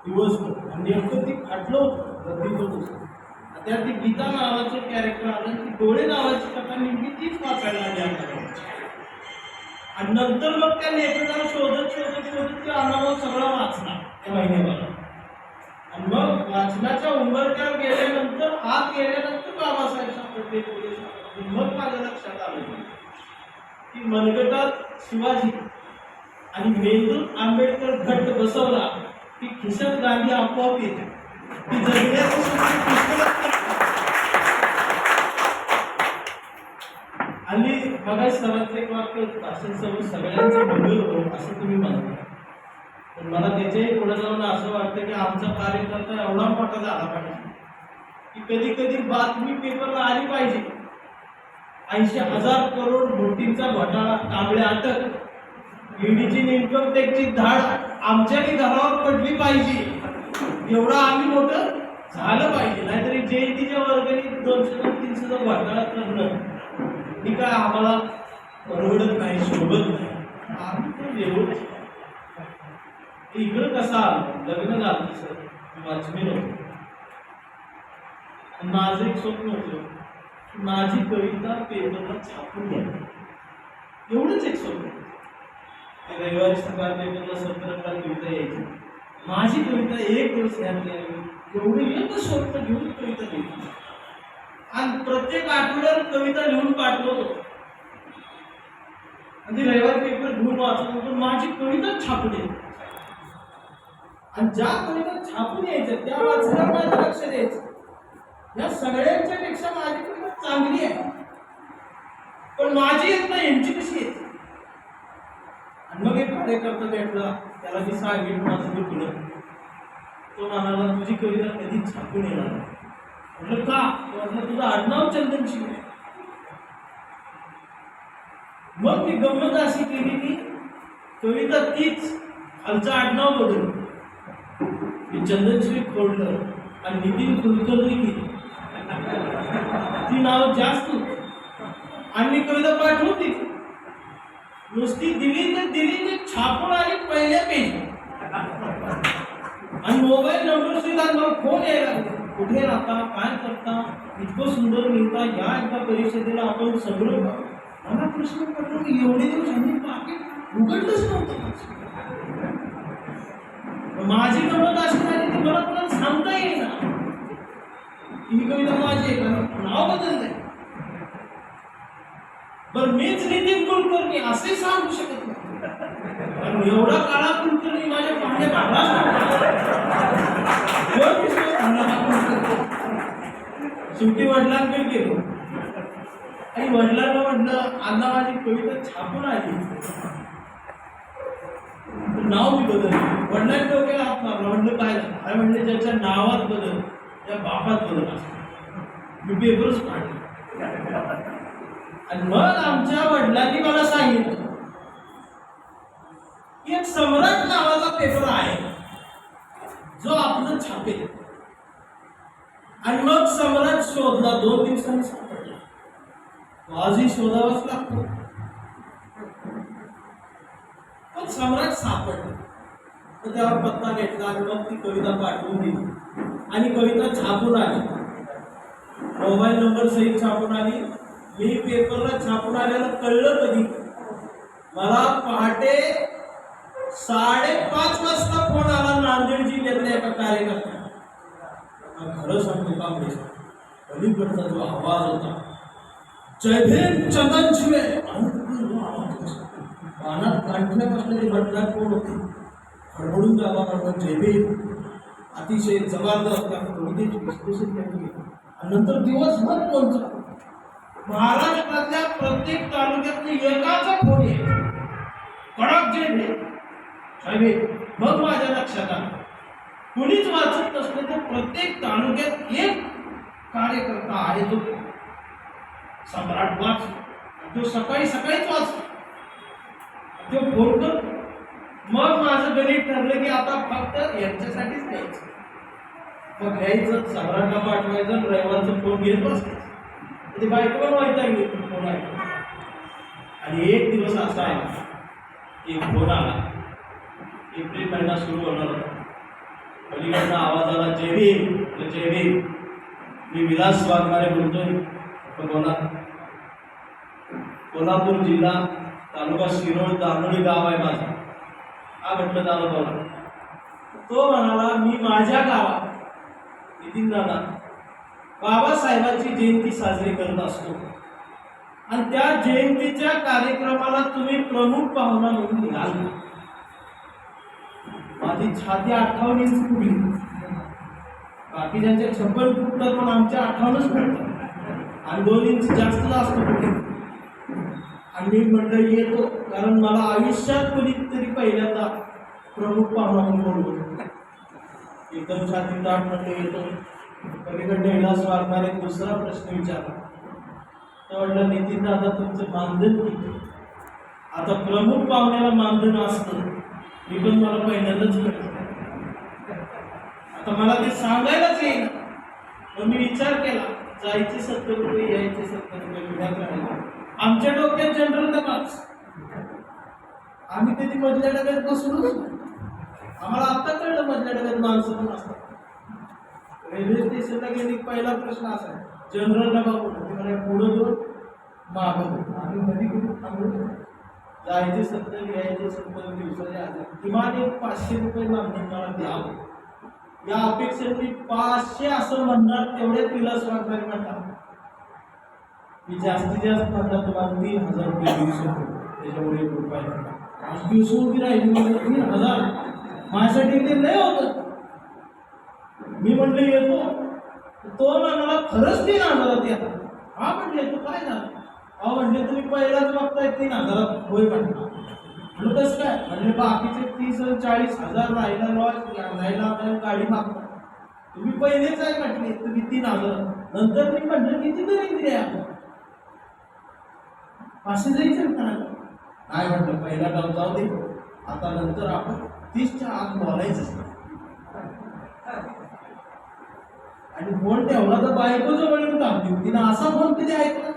दिवसभर आणि नेमकं ती फाटलं होतं, गर्दीत होतं. त्या ती गीता नावाचं कॅरेक्टर आलं, ती डोळे नावाची कथा नेमकी तीच वाचायला आली आपल्याला. आणि नंतर मग त्या लेखकाला शोधत शोधत शोधत ते अनुभव सगळा वाचला त्या महिन्याला. आणि मग वाचनाच्या उंबरठ्यावर गेल्यानंतर आत गेल्यानंतर बाबासाहेब सापडले, पोलीस सापडले. मग माझ्या लक्षात आलं की मनगटात शिवाजी आणि मेंदूत आंबेडकर घट्ट बसवला की खिशात गांधी आपोआप येते. ती आणि बघा सरांचं एक वाक्य असेल सर्व सगळ्यांचं मंगल हो असं तुम्ही म्हणता. पण मला त्याच्याही पुढे जाऊन असं वाटतं की आमचा कार्यकर्ता एवढा मोठा झाला पाहिजे की कधी कधी बातमी पेपरला आली पाहिजे, 80,000 करोड नोटींचा घोटाळा, कांबळे अटक, ईडीची इन्कम टॅक्सची धाड आमच्याही घरावर पडली पाहिजे. एवढं आम्ही मोठं झालं पाहिजे. नाहीतरी जयंतीच्या वर्गाने 200-300 घोटाळा करणं ही काय आम्हाला परवडत नाही, शोभत नाही. आम्ही तर एवढं इकडं कसं आलं, लग्न झालं सर, वाचमी नव्हतं. माझं एक स्वप्न होतं, माझी कविता पेपरला छापून घ्यावी, एवढंच एक स्वप्न. रविवारी सकाळ पेपरला 17 कविता यायची, माझी कविता एक दिवस यावी, एवढं एकच स्वप्न घेऊन कविता लिहिली. आणि प्रत्येक आठवड्यात कविता लिहून पाठवत होतो. आणि रविवारी पेपर घेऊन वाचत होतो, माझी कविता छापून यायची. आणि ज्या कविता छापून यायच्या त्या वाचण्यावर माझं लक्ष द्यायचं. या सगळ्यांच्या पेक्षा माझी कविता चांगली आहे, पण माझी येत नाही, यांची कशी येते. आणि मग एक कार्यकर्ता भेटला, त्याला मी सांगितलं माझं मी तुला. तो म्हणाला तुझी कविता कधीच छापून येणार नाही. म्हटलं का? म्हटलं तुझं आडनाव चंदनशिव आहे. मग मी गंमत अशी केली की कविता तीच, खालचं आडनाव बदललं. मी चंदनशिव खोडलं आणि नितीन कुलकर्णी केली, ती नाव जास्त होती. आणि मी कविता पाठवून दिली, नुसती दिली तर दिली, ते छापून आली पहिल्या पेज. आणि मोबाईल नंबर सुद्धा मला फोन यायला लागले, कुठे राहता, काय करता, इतकं सुंदर लिहिता, या एका परिषदेला आपण सगळं. मला प्रश्न पडला की एवढे दिवस आम्ही पाकिट उघडलंच नव्हतं. माझी गमत अशी झाली की मला कोणाला सांगता येईल ना ही कविता माझी आहे, कारण नाव बदललंय. बरं मीच नितीन कुलकर्णी असे सांगू शकत नाही, कारण एवढा काळा कुलकर्णी माझ्या पाहण्या शेवटी वडिलांकडे गेलो आणि वडिलांना म्हटलं, अण्णा माझी कविता छापून आली, नाव मी बदललं. वडिलांनी डोक्याला हात मारला, म्हटलं काय झालं? काय म्हणले, ज्याच्या नावात बदल त्या बापात बदल असतो. मी पेपरच काढले. आणि मग आमच्या वडिलांनी मला सांगितलं की एक सम्राट नावाचा पेपर आहे जो आपलं छापेल. आणि मग सम्राट शोधला, 2 दिवसांनी सापडला. आजही शोधावाच लागतो. पण सम्राट सापडला, तर त्यावर पत्ता घेतला आणि मग ती कविता पाठवून दिली. आणि कविता छापून आली, मोबाईल नंबर सहित छापून आली. मी पेपरला छापून आल्याला कळलं कधी, मला पहाटे 5:30 वाजता फोन आला नांदेड जिल्ह्यातल्या एका कार्यकर्त्याला. खरं सांगतो का, पलीकडचा जो आवाज होता, जय भीम चंदनशिवे, कानात काढण्यापासून ते म्हटलं कोण होते, हडबडून जावा म्हणून जय भीम. अतिशय जबरदस्त त्या कवितेची विश्लेषण केली. आणि नंतर दिवसभर पोहोचला. महाराष्ट्रातल्या प्रत्येक तालुक्यातले एकाचा फोन आहे, कडक जय भीम. मग माझ्या लक्षात आलं, कुणीच वाचत नसलं तर प्रत्येक तालुक्यात एक कार्यकर्ता आहे जो सम्राट वाच, तो सकाळी सकाळीच वाचतो, तो फोन करतो. मग माझं गणित ठरलं की आता फक्त यांच्यासाठीच द्यायचं. मग घ्यायचं, सम्राटला पाठवायचं, रविवारचं फोन घेत बसायचं. ते बायको पण वैतागली फोन आहे. आणि एक दिवस असा आला, एक फोन आला, एप्रिल महिना सुरू होणार होता. तिकडनं आवाज आला जय भीम. जय भीम. मी विलास वाघमारे बोलतोय. कोल्हापूर जिल्हा, तालुका शिरोळ, दानोळी गाव आहे माझं. हा म्हटलं तालुका. तो म्हणाला मी माझ्या गावात नितीन दादा बाबासाहेबांची जयंती साजरी करत असतो आणि त्या जयंतीच्या कार्यक्रमाला तुम्ही प्रमुख पाहुणा म्हणून याल. माझी छाती 58 इंच फुटली. बाकीच्यांच्या 56 फुटतात पण आमच्या 58च फुटतात आणि 2 इंच जास्त फुटले. आणि मी म्हटलं येतो, कारण मला आयुष्यात कधीतरी पहिल्यांदा प्रमुख पाहुणा म्हणून बोलवतो. एकदम छाती ताट म्हटलं येतो. पलीकडे विलास वाघमारे दुसरा प्रश्न विचारला. तर म्हटलं नितीन दादा तुमचं मानधन किती? आता प्रमुख पाहुण्याला मानधन असतं मी पण मला पहिल्यांदाच कळलं. आता मला ते सांगायलाच येईल. पण मी विचार केला, जायचे 70 रुपये, यायचे 70 रुपये, पुण्यात राहायला. आमच्या डोक्यात जनरल डबाच. आम्ही कधी मधल्या डब्यात बसलोच नाही. आम्हाला आता कळलं मधल्या डब्यात माणसं पण असतात. रेल्वे स्टेशनला गेली पहिला प्रश्न असा, जनरल डबा कुठं? ते मला पुढं दोन मागं दोन. आम्ही मध्ये कुठे थांबलो. जायचे 70, यायचे 70, दिवसाचे हजार. किमान एक 500 रुपये मागणी मला द्यावं या अपेक्षेने मी 500 असं म्हणणार. तेवढ्यात विलास वाघमारे म्हणतात मी जास्तीत जास्त म्हणतात तुम्हाला 3000 रुपये देऊ शकतो. त्याच्यामुळे 1 रुपया दिवस उभी राहिली. म्हणजे 3000 माझ्यासाठी ते नाही होतं. मी म्हटलं येतो. तो म्हणाला खरंच 3000 द्या. हा म्हटले तू काय झालं? अहो म्हटले तुम्ही पहिलाच बघताय 3000 होय म्हटलं. म्हणलं कसं काय? म्हणले बाकीचे 30-40,000 राहिला लॉस राहिला आपल्याला गाडी मागतात. तुम्ही पहिलेच आहे म्हटले तुम्ही 3000. नंतर मी म्हटलं किती तरी द्या. असे जायचं का? नाही म्हटलं पहिला गाव जाऊ दे. आता नंतर आपण 30च्या आत बोलायचं. आणि फोन ठेवला तर बायको जवळ येऊन टाकली. तिनं असा फोन कधी ऐकला?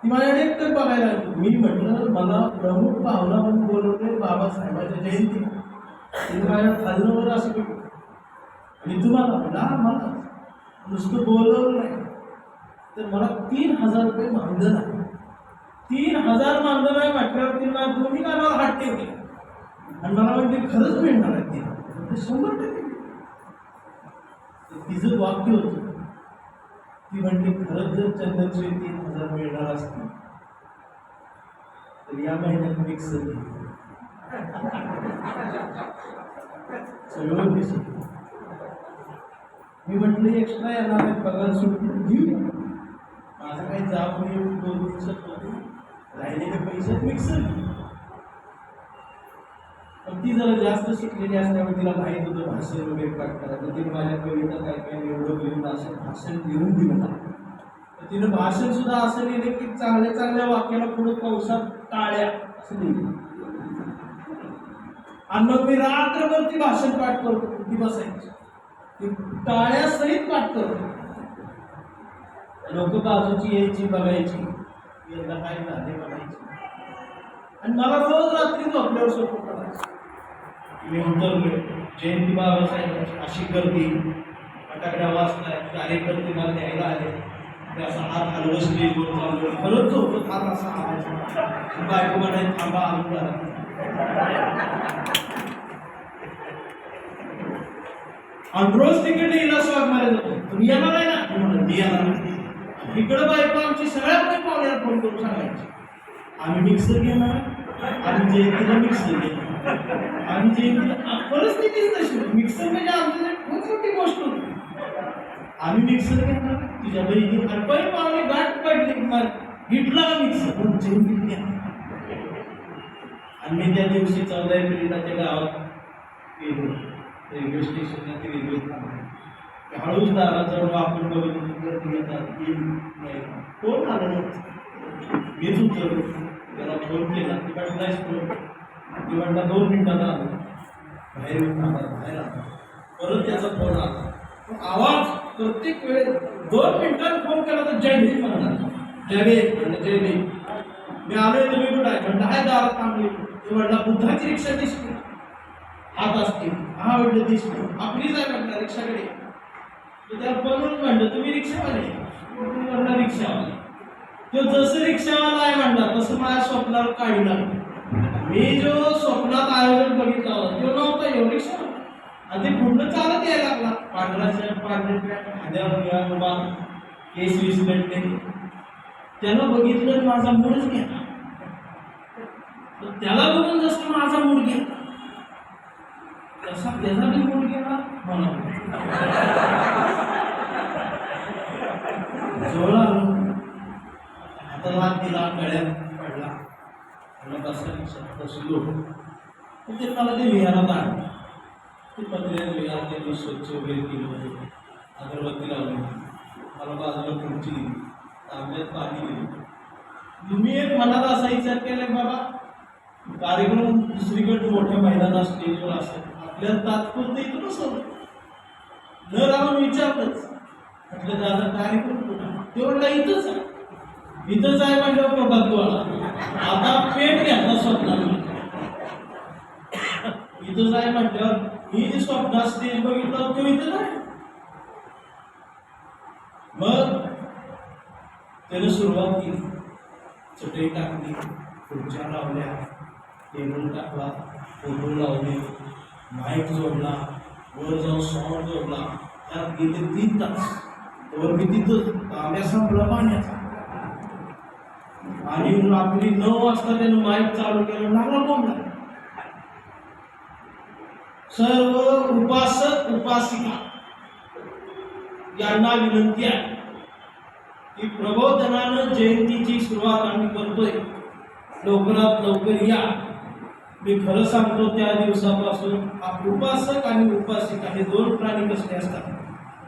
ती माझ्याकडे एकटं बघायला लागली. मी म्हटलं मला प्रमुख पाहुणा म्हणून बोलवले बाबासाहेबांच्या जयंती. तिने माझ्या खाल्ल्यावर असं केलं. आणि तुम्हाला मला नुसतं बोलवलं नाही तर मला 3000 रुपये मानधन आहे. 3000 मानधन आहे म्हटल्यावर तिला दोन्ही कानावर हात ठेवले आणि मला म्हणजे खरंच मिळणार आहे. ते 100% तिचं वाक्य होतं. ती म्हणते खरंच जर चंदनचे 3000 मिळणार असतील तर या महिन्यात मिक्सर घे. सगळं दिसत. मी म्हटलं एक्स्ट्रा येणार आहे पगार सुटून घेऊ. माझं काही जाब नाही. 2 दिवसात राहिलेले पैसे मिक्सर घेऊ. पण ती जरा जास्त शिकलेली असल्यामुळे तिला माहीत होतं भाषण वगैरे पाठ करायचं. तिने माझ्या कविता काय काय एवढं लिहून असं भाषण लिहून दिलं. तर तिनं भाषण सुद्धा असं लिहिलं की चांगल्या चांगल्या वाक्याला पुढे पावसात टाळ्या असं लिहिलं. आणि मग मी रात्रभर ती भाषण पाठ करतो. ती बसायची ती टाळ्या सहित पाठ करतो. लोक बाजूची यायची बघायची याला काय झाले बघायची. आणि मला रोज रात्री झोपल्यावर सोपं पडायचं. मी उतरलो जयंती बाबासाहेबांची अशी गर्दी फटाकड्या वाजताय. कार्यकर्ते मला न्यायला आले. ते असा हात हलवत स्टेजवर चाललो. खरंच झोपत हात असा हलायचा. बायको म्हणायची थांबा आलो. आणि रोज तिकडे विलास वाघमारे जातो. तुम्ही येणार आहे ना? म्हणून मी येणार. इकडं बायको आमची सगळ्यात काही पाहुण्याला फोन करून सांगायची आम्ही मिक्सर घेणार. आम्ही जयंतीला मिक्सर घेणार. आम्ही जयंतीला परिस्थितीच तशी होती. मिक्सर म्हणजे आमच्यासाठी खूप मोठी गोष्ट होती. आम्ही मिक्सर घेणार. तुझ्या बहिणी आणि पहिले पाहुणे गाठ पडले की मला घेतला मिक्सर पण जयंतीत घेणार. आणि मी त्या दिवशी 14 एप्रिलला त्या गावात गेलो. रेल्वे स्टेशनला ती रेल्वे थांबली. हळूच दाराजवळ आपण बघून कोण आलं नव्हतं. मीच उतरलो. त्याला फोन केला. ती म्हटलाच फोन. ती म्हटला 2 मिनिटात आलो. बाहेर बाहेर आला. परत त्याचा फोन आला. आवाज प्रत्येक वेळेस 2 मिनिटात फोन केला तर जय भीम म्हणणार. जय भीम म्हणजे जय भीम. मी आलोय तुम्ही कुठं आहे? म्हणलं आहे दारात थांबली. ते म्हटला बुद्धाची रिक्षा दिसली. हात असतील, हा म्हटलं दिसतो आपलीच आहे म्हटलं रिक्षाकडे. तर त्याला बनवून म्हणलं तुम्ही रिक्षावाले, तुम्ही म्हणला रिक्षावाले. तो जसं रिक्षावाला आहे म्हणला तसं माझ्या स्वप्नावर काढी लागलं. मी जो स्वप्नात आयोजन बघितला होता तो नव्हता एवढी रिक्षा, आणि ते पूर्ण चालत यायला लागला. पांढरा शर्ट, पांढरे पॅन्ट, खांद्यावर निळा रुमाल, केस विस्कटले. त्यानं बघितलं माझा मूडच गेला. त्याला बघून जसं माझा मूड गेला तसा त्याचा बी मूड गेला मला. जवळ आलो, आता हात दिला, गळ्यात पडला. बसा रिक्षात बसलो. ते मला ते विहारात आणलं. ते पत्र्या विहार त्यांनी स्वच्छ वगैरे केलं होते, अगरबत्ती लावली, मला बाजूला खुर्ची दिली, तांब्यात पाणी दिली. मी एक मनात असा विचार केला बाबा कार्यक्रम दुसरीकडे मोठ्या मैदानात स्टेजवर असेल, आपल्याला तात्पुरतं इथं बसवलं. न राहून विचारलंच म्हटलं दादा कार्यक्रम कुठं? ते म्हणला इथंच आहे. इथंच आहे म्हणजे पोटात गोळा. आता पेट घ्यायचा स्वप्नात. इथंच आहे म्हटल्यावर मी जे स्वप्नात स्टेज बघितलं तो इथं नाही. मग त्यानं सुरुवात केली, चटई टाकली, खुर्च्या लावल्या, टेबल टाकला, फोटो लावले, माईक जोडला, वर जाऊन साऊंड जोडला. त्यात गेले 3 तास. वर मी तिथं तांब्या संपला पाण्याचा. आणि रात्री 9 वाजता त्यानं माईक चालू केलं, लागला बोंबला. सर्व उपासक उपासिका यांना विनंती आहे की प्रबोधनानं जयंतीची सुरुवात आम्ही करतोय, लवकरात लवकर या. मी खरं सांगतो त्या दिवसापासून उपासक आणि उपासिका हे 2 प्राणी कसले असतात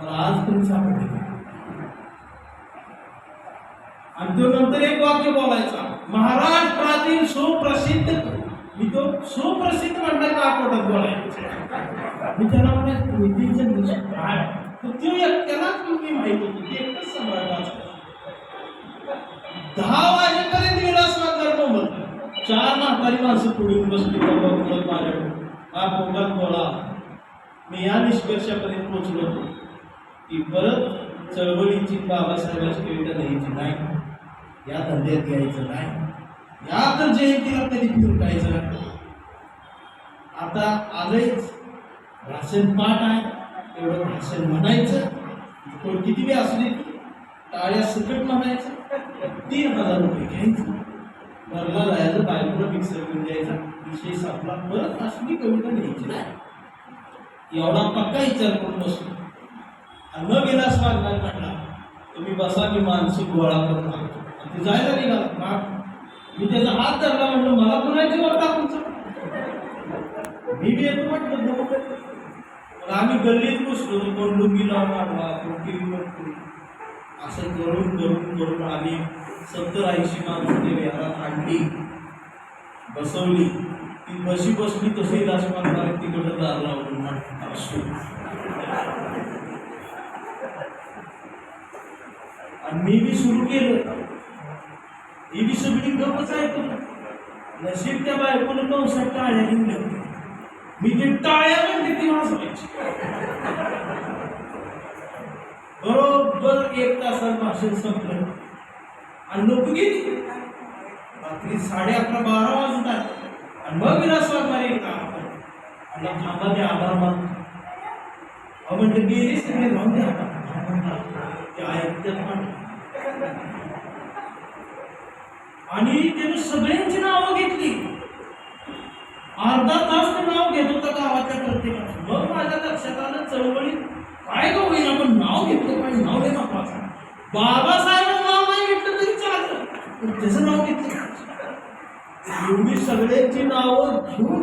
मला आज तरी सापडले. आणि तो नंतर एक वाक्य बोलायचा, महाराष्ट्रातील सुप्रसिद्ध. मी तो सुप्रसिद्ध म्हणला का पोटात बोलायचं. मी त्याला म्हणायचं काय, तर तो एकट्याला तुम्ही माहित होती, ते एकच सम्राट. 10 वाजेपर्यंत विलासवाद बोंबल. 4 म्हातारी माणसं पुढून बसली माझ्याकडे, हा पोटात गोळा. मी या निष्कर्षापर्यंत पोहोचलो होतो की परत चळवळीची बाबासाहेबांची कविता लिहायची नाही, या धंद्यात घ्यायचं नाही, या तर जयंतीला कधी फिरकायचं नाही. आता आलंच भाषण पाठ आहे, तेवढं भाषण म्हणायचं, कोण किती बी असली टाळ्या सकट म्हणायचं, 3000 रुपये घ्यायचं, घरला जायचं, बायकोला मिक्सर घेऊन द्यायचा, विषय संपला. परत असली कविता लिहायची नाही. एवढा पक्का विचार करून बसलो. आणि न गेला स्वागत म्हटला तुम्ही बसा, मी मानसिक गोळा करून मागतो. ते जायला निघाला. मी त्याचा हात धरला, म्हटलं मला कुणाची वर टाकून मी बी येतो म्हटलं. आम्ही गल्लीत बसलो, कोण लुंगी लावून आणला, कोण किरीवर केली. असं करून करून करून आम्ही 70-80 माणसं ते विहारात आणली, बसवली. ती बशी बसली तशी दासपान तिकडं दार लावून असो. आणि मी बी सुरू केलं. ही बी सगळी गपच ऐकून नशीब त्या बायकोनं 9 टाळ्या घेऊन मी ते टाळ्या म्हणजे ती वाजवायची. बरोबर 1 तासात भाषण संपलं आणि लोक गेली. रात्री 11:30-12 वाजतात. आणि मग विलासवाद आणि थांबा ते आभार मानतो. म्हणजे गेली सगळे राहून द्या ते ऐकतात. आणि त्याने सगळ्यांची नावं घेतली. अर्धा तास ते नाव घेत होता गावाच्या प्रत्येकाचं. मग माझ्या लक्षात आलं चळवळीत काय गं होईल, आपण नाव घेतलं पाहिजे, नाव हे महत्वाचं. बाबासाहेबांचं नाव नाही घेतलं तरी चालतं, पण त्याचं नाव घेतलं. एवढी सगळ्यांची नावं घेऊन